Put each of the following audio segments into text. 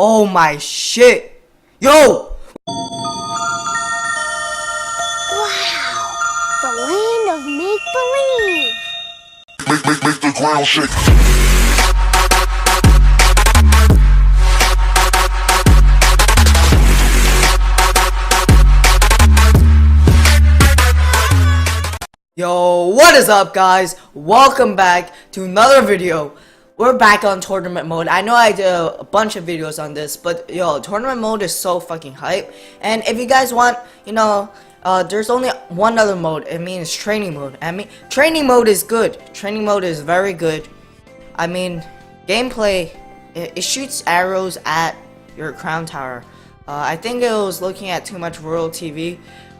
Oh my shit. Yo! Wow, the land of make-believe. Make the ground shake. Yo, what is up guys? Welcome back to another video. We're back on tournament mode. I know I did a bunch of videos on this, but yo, tournament mode is so fucking hype. And if you guys want, there's only one other mode. It means training mode. Training mode is good. Training mode is very good. I mean, gameplay, it shoots arrows at your crown tower. I think it was looking at too much Royale TV.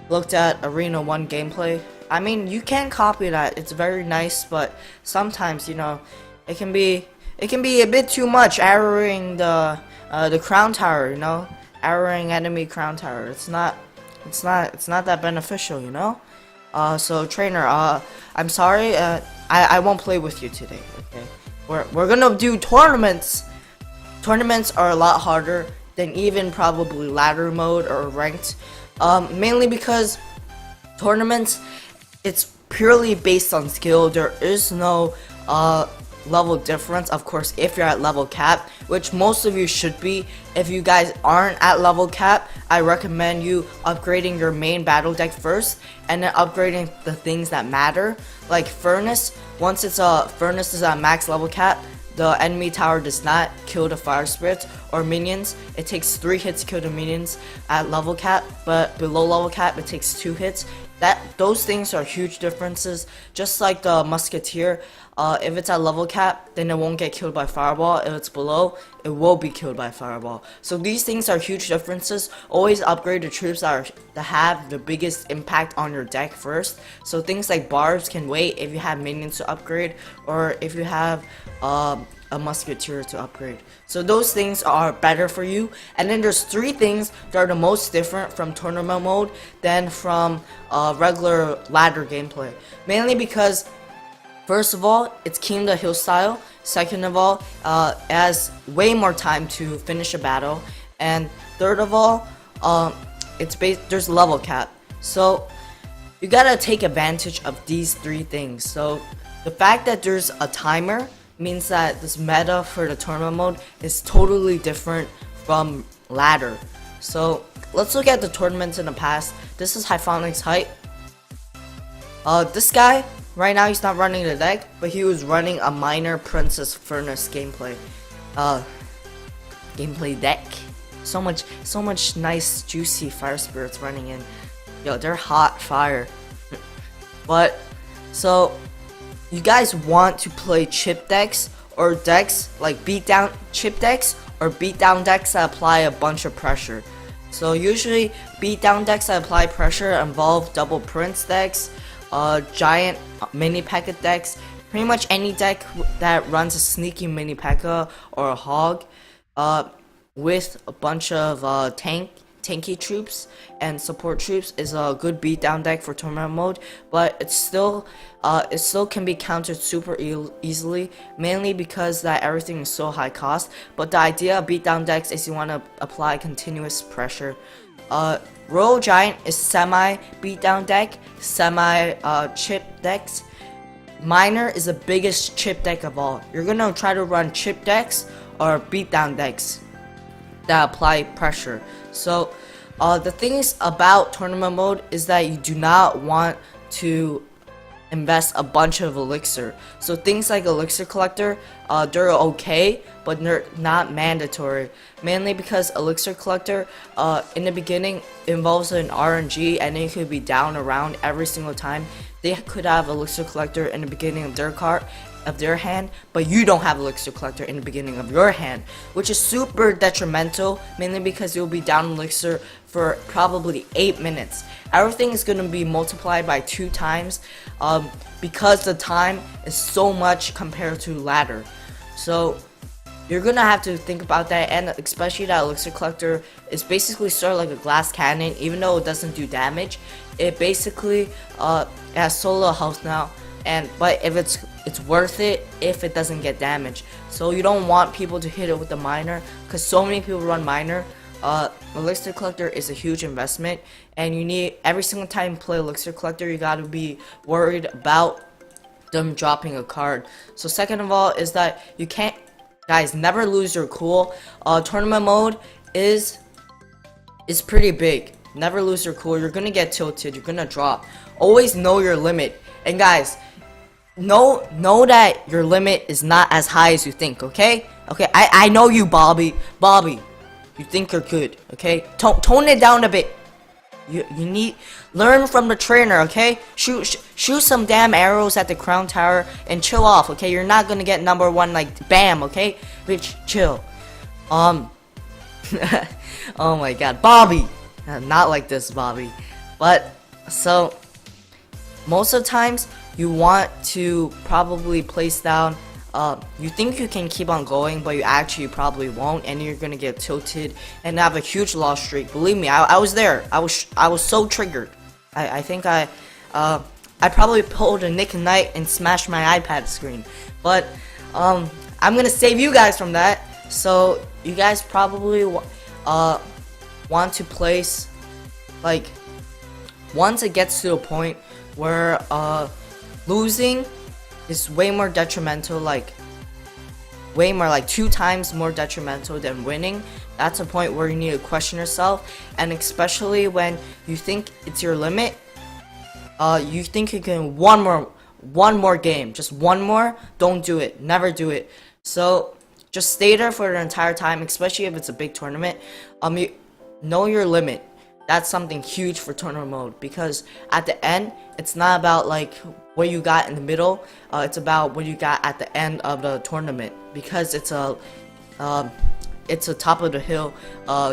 Looked at Arena 1 gameplay. I mean, you can copy that. It's very nice, but sometimes, it can be a bit too much arrowing the crown tower, arrowing enemy crown tower. It's not that beneficial, So trainer, I'm sorry, I won't play with you today. Okay, we're gonna do tournaments. Tournaments are a lot harder than even probably ladder mode or ranked, mainly because tournaments, it's purely based on skill. There is no level difference. Of course, if you're at level cap, which most of you should be. If you guys aren't at level cap, I recommend you upgrading your main battle deck first, and then upgrading the things that matter, like furnace. Once furnace is at max level cap, the enemy tower does not kill the fire spirits or minions. It takes 3 hits to kill the minions at level cap, but below level cap it takes 2 hits. Those things are huge differences. Just like the musketeer, if it's at level cap, then it won't get killed by fireball. If it's below, it will be killed by fireball. So these things are huge differences. Always upgrade the troops that have the biggest impact on your deck first. So things like barbs can wait if you have minions to upgrade, or if you have a musketeer to upgrade. So those things are better for you. And then there's 3 things that are the most different from tournament mode than from regular ladder gameplay. Mainly because, first of all, it's King the Hill style. Second of all, it has way more time to finish a battle. And third of all, there's level cap. So you gotta take advantage of these 3 things. So the fact that there's a timer means that this meta for the tournament mode is totally different from ladder. So let's look at the tournaments in the past. This is Hyphonic's height. This guy right now, he's not running the deck, but he was running a minor Princess Furnace gameplay deck. So much nice juicy fire spirits running in. Yo, they're hot fire. But so you guys want to play chip decks, or decks like beatdown chip decks, or beatdown decks that apply a bunch of pressure. So usually beatdown decks that apply pressure involve double prince decks, giant mini P.E.K.K.A decks, pretty much any deck that runs a sneaky mini P.E.K.K.A or a hog, with a bunch of tanky troops and support troops is a good beatdown deck for tournament mode. But it still can be countered super easily, mainly because that everything is so high cost. But the idea of beatdown decks is you want to apply continuous pressure. Royal Giant is semi beatdown deck, semi chip decks. Minor is the biggest chip deck of all. You're gonna try to run chip decks or beatdown decks that apply pressure. So the things about tournament mode is that you do not want to invest a bunch of elixir. So things like elixir collector, they're okay, but they're not mandatory. Mainly because elixir collector in the beginning involves an RNG, and it could be down around every single time. They could have elixir collector in the beginning of their hand, but you don't have elixir collector in the beginning of your hand, which is super detrimental, mainly because you'll be down elixir for probably 8 minutes. Everything is going to be multiplied by 2 times because the time is so much compared to ladder. So you're gonna have to think about that, and especially that elixir collector is basically sort of like a glass cannon. Even though it doesn't do damage, it basically has solo health now, but if it's worth it if it doesn't get damaged. So you don't want people to hit it with the miner, because so many people run miner. Elixir collector is a huge investment, and you need, every single time you play elixir collector, you gotta be worried about them dropping a card. So second of all is that you can't, guys, never lose your cool. Tournament mode is pretty big. Never lose your cool. You're gonna get tilted, you're gonna drop. Always know your limit. And guys, know that your limit is not as high as you think, okay? Okay, I know you, Bobby, you think you're good, okay? Tone it down a bit. You need, learn from the trainer, okay? Shoot some damn arrows at the crown tower and chill off, okay? You're not gonna get number 1 like bam, okay? Bitch, chill. Oh my god, Bobby, not like this, Bobby. But so most of the times you want to probably place down, you think you can keep on going, but you actually probably won't, and you're gonna get tilted and have a huge loss streak. Believe me, I was there. I was so triggered. I think I probably pulled a Nick and Knight and smashed my iPad screen. But I'm gonna save you guys from that. So you guys probably want to place, like, once it gets to a point where losing is way more detrimental, like 2 times more detrimental than winning. That's a point where you need to question yourself, and especially when you think it's your limit, you think you can one more game, just one more, don't do it, never do it. So just stay there for the entire time, especially if it's a big tournament. You know your limit. That's something huge for tournament mode, because at the end, it's not about like what you got in the middle, it's about what you got at the end of the tournament, because it's a top of the hill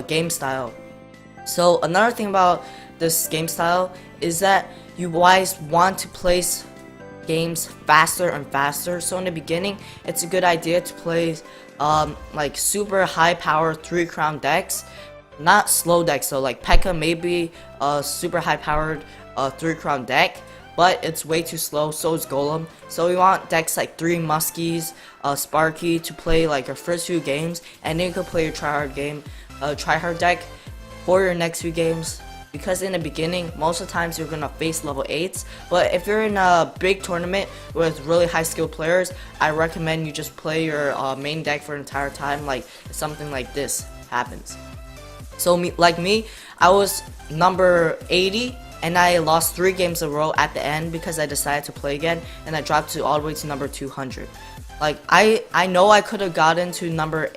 game style. So another thing about this game style is that you guys want to place games faster and faster. So in the beginning, it's a good idea to play like super high power 3 crown decks. Not slow decks, so like P.E.K.K.A may be a super high powered 3 crown deck, but it's way too slow, so is Golem. So we want decks like 3 Muskies, Sparky to play like your first few games, and then you can play your tryhard deck for your next few games. Because in the beginning, most of the times you're gonna face level 8s, but if you're in a big tournament with really high skilled players, I recommend you just play your main deck for the entire time, like something like this happens. So like me, I was number 80, and I lost 3 games in a row at the end because I decided to play again, and I dropped all the way to number 200. Like I know I could have gotten to number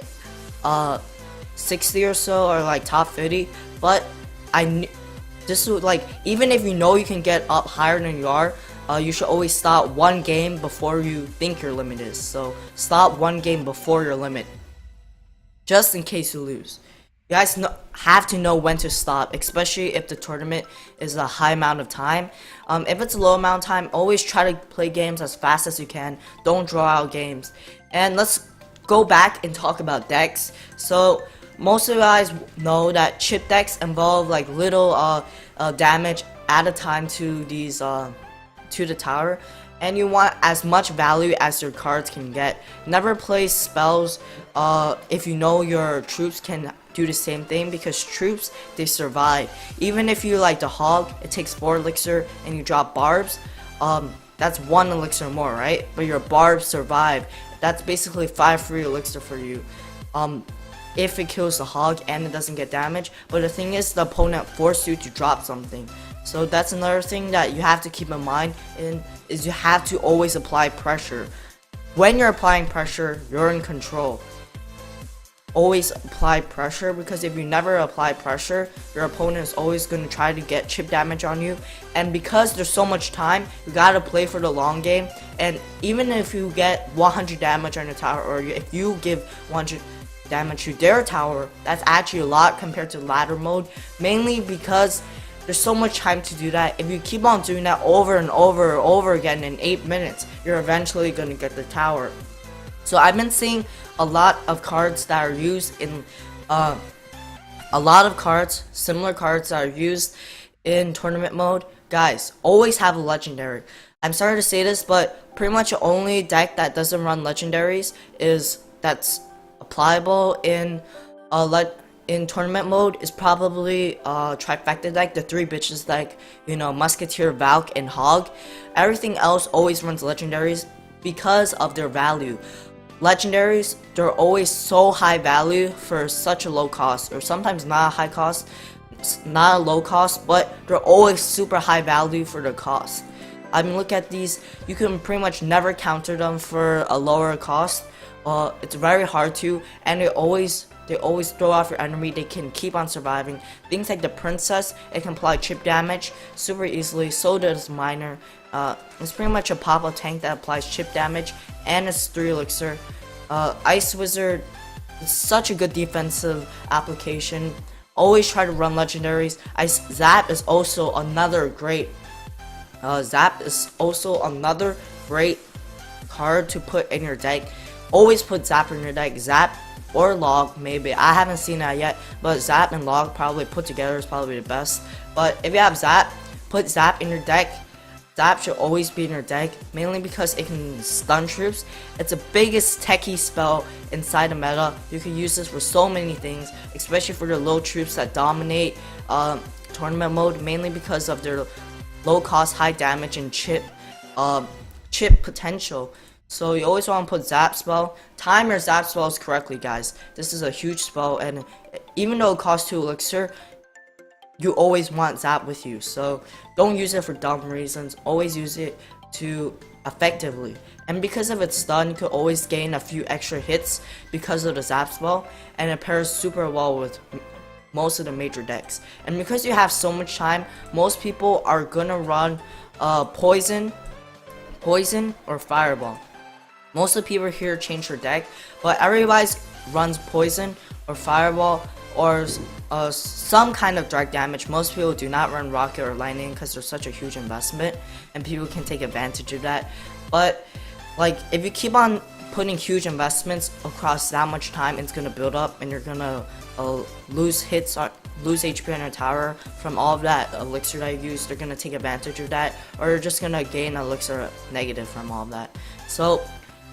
60 or so, or like top 50, but this would, like, even if you know you can get up higher than you are, you should always stop 1 game before you think your limit is. So stop 1 game before your limit, just in case you lose. You guys have to know when to stop, especially if the tournament is a high amount of time. If it's a low amount of time, always try to play games as fast as you can. Don't draw out games. And let's go back and talk about decks. So most of you guys know that chip decks involve like little damage at a time to these to the tower, and you want as much value as your cards can get. Never play spells if you know your troops can do the same thing, because troops, they survive. Even if you like the hog, it takes 4 elixir and you drop barbs, that's 1 elixir more, right? But your barbs survive. That's basically 5 free elixir for you, if it kills the hog and it doesn't get damage. But the thing is, the opponent forced you to drop something. So that's another thing that you have to keep in mind, is you have to always apply pressure. When you're applying pressure, you're in control. Always apply pressure, because if you never apply pressure, your opponent is always going to try to get chip damage on you. And because there's so much time, you gotta play for the long game. And even if you get 100 damage on your tower, or if you give 100 damage to their tower, that's actually a lot compared to ladder mode, mainly because there's so much time to do that. If you keep on doing that over and over and over again in 8 minutes, you're eventually going to get the tower. So I've been seeing a lot of cards that are used in similar cards that are used in tournament mode. Guys, always have a legendary. I'm sorry to say this, but pretty much the only deck that doesn't run legendaries is that's applicable in in tournament mode is probably trifecta deck, the three bitches deck, you know, Musketeer, Valk, and Hog. Everything else always runs legendaries because of their value. Legendaries, they're always so high value for such a low cost, or sometimes not a high cost, not a low cost, but they're always super high value for their cost. I mean, look at these. You can pretty much never counter them for a lower cost. It's very hard to, and they always throw off your enemy. They can keep on surviving. Things like the Princess, it can apply chip damage super easily. So does Miner. It's pretty much a pop-up tank that applies chip damage, and it's 3 elixir. Ice Wizard is such a good defensive application. Always try to run legendaries. Zap is also another great. Zap is also another great card to put in your deck. Always put Zap in your deck. Zap or Log, maybe. I haven't seen that yet, but Zap and Log probably put together is probably the best. But if you have Zap, put Zap in your deck. Zap should always be in your deck, mainly because it can stun troops. It's the biggest techie spell inside the meta. You can use this for so many things, especially for the low troops that dominate tournament mode, mainly because of their low cost, high damage, and chip potential. So you always want to put Zap spell. Time your Zap spells correctly, guys. This is a huge spell, and even though it costs 2 elixir, you always want Zap with you. So don't use it for dumb reasons. Always use it to effectively. And because of its stun, you could always gain a few extra hits because of the Zap spell, and it pairs super well with most of the major decks. And because you have so much time, most people are gonna run poison or fireball. Most of the people here change their deck, but everybody runs poison or fireball or some kind of direct damage. Most people do not run rocket or lightning because they're such a huge investment, and people can take advantage of that. But like, if you keep on putting huge investments across that much time, it's gonna build up, and you're gonna lose hits, lose HP on your tower from all of that elixir that you use. They're gonna take advantage of that, or you're just gonna gain elixir negative from all of that. So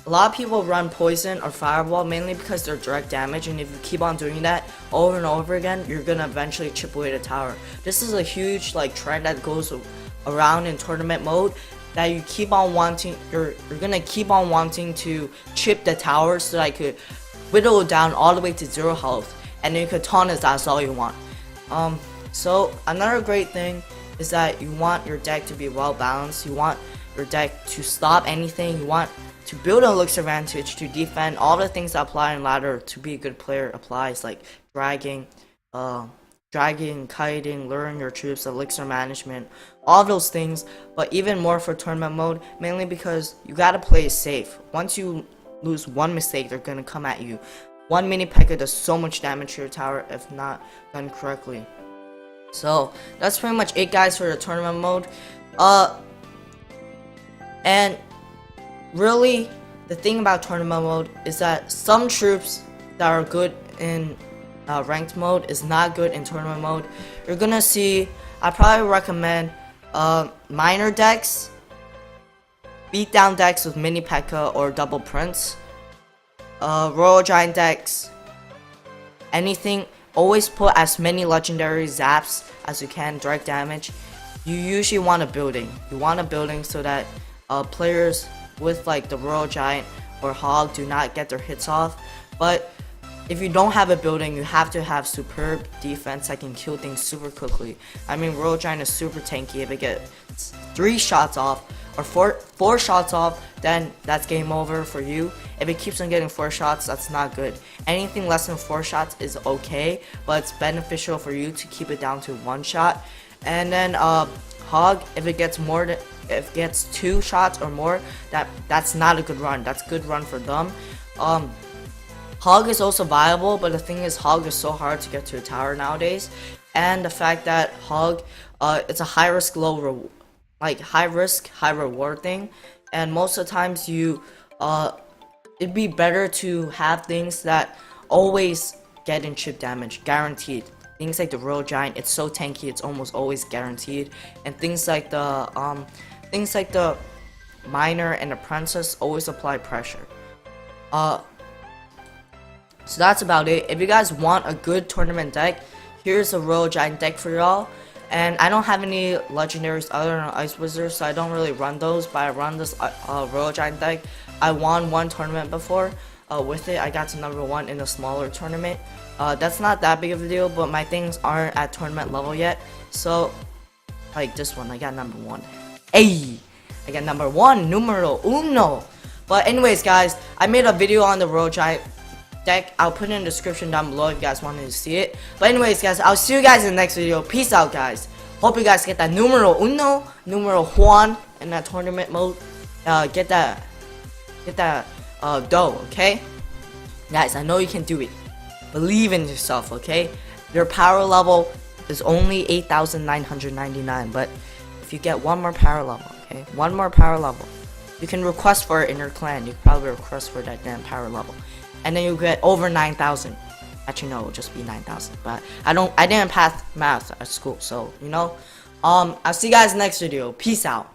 a lot of people run poison or fireball mainly because they're direct damage, and if you keep on doing that over and over again, you're gonna eventually chip away the tower. This is a huge like trend that goes around in tournament mode, that you keep on wanting, you're gonna keep on wanting to chip the tower so that you could whittle it down all the way to 0 health, and then you could taunt it. That's all you want. So another great thing is that you want your deck to be well balanced. You want your deck to stop anything. You want to build an elixir advantage, to defend. All the things that apply in ladder to be a good player applies, like dragging, kiting, luring your troops, elixir management, all those things. But even more for tournament mode, mainly because you gotta play it safe. Once you lose one mistake, they're gonna come at you. One mini P.E.K.K.A does so much damage to your tower if not done correctly. So that's pretty much it, guys, for the tournament mode. And really, the thing about tournament mode is that some troops that are good in ranked mode is not good in tournament mode. You're gonna see, I probably recommend minor decks, beatdown decks with mini P.E.K.K.A or double prince, Royal Giant decks, anything. Always put as many legendary zaps as you can, direct damage. You usually want a building. You want a building so that players with like the Royal Giant or Hog do not get their hits off. But if you don't have a building, you have to have superb defense that can kill things super quickly. I mean, Royal Giant is super tanky. If it gets 3 shots off or 4 shots off, then that's game over for you. If it keeps on getting 4 shots, that's not good. Anything less than 4 shots is okay, but it's beneficial for you to keep it down to 1 shot. And then Hog, if it gets 2 shots or more, that's not a good run. That's a good run for them. Hog is also viable, but the thing is, Hog is so hard to get to a tower nowadays, and the fact that Hog, it's a high risk, high risk, high reward thing, and most of the times it'd be better to have things that always get in chip damage, guaranteed. Things like the Royal Giant, it's so tanky, it's almost always guaranteed, and things like the Miner and the Princess always apply pressure. So that's about it. If you guys want a good tournament deck, here's a Royal Giant deck for y'all. And I don't have any legendaries other than Ice Wizard, so I don't really run those, but I run this Royal Giant deck. I won one tournament before with it. I got to number 1 in a smaller tournament. That's not that big of a deal, but my things aren't at tournament level yet. So, like this one, I got number 1. Ayy! I got number 1, numero uno. But anyways, guys, I made a video on the Royal Giant deck. I'll put it in the description down below if you guys wanted to see it. But anyways, guys, I'll see you guys in the next video. Peace out, guys. Hope you guys get that numero uno, numero Juan in that tournament mode. Get that dough, okay? Guys, I know you can do it. Believe in yourself, okay? Your power level is only 8,999, but if you get one more power level, okay? One more power level. You can request for it in your clan. You can probably request for that damn power level. And then you get over 9,000. Actually, no, it'll just be 9,000. But I didn't pass math at school, so, you know. I'll see you guys next video. Peace out.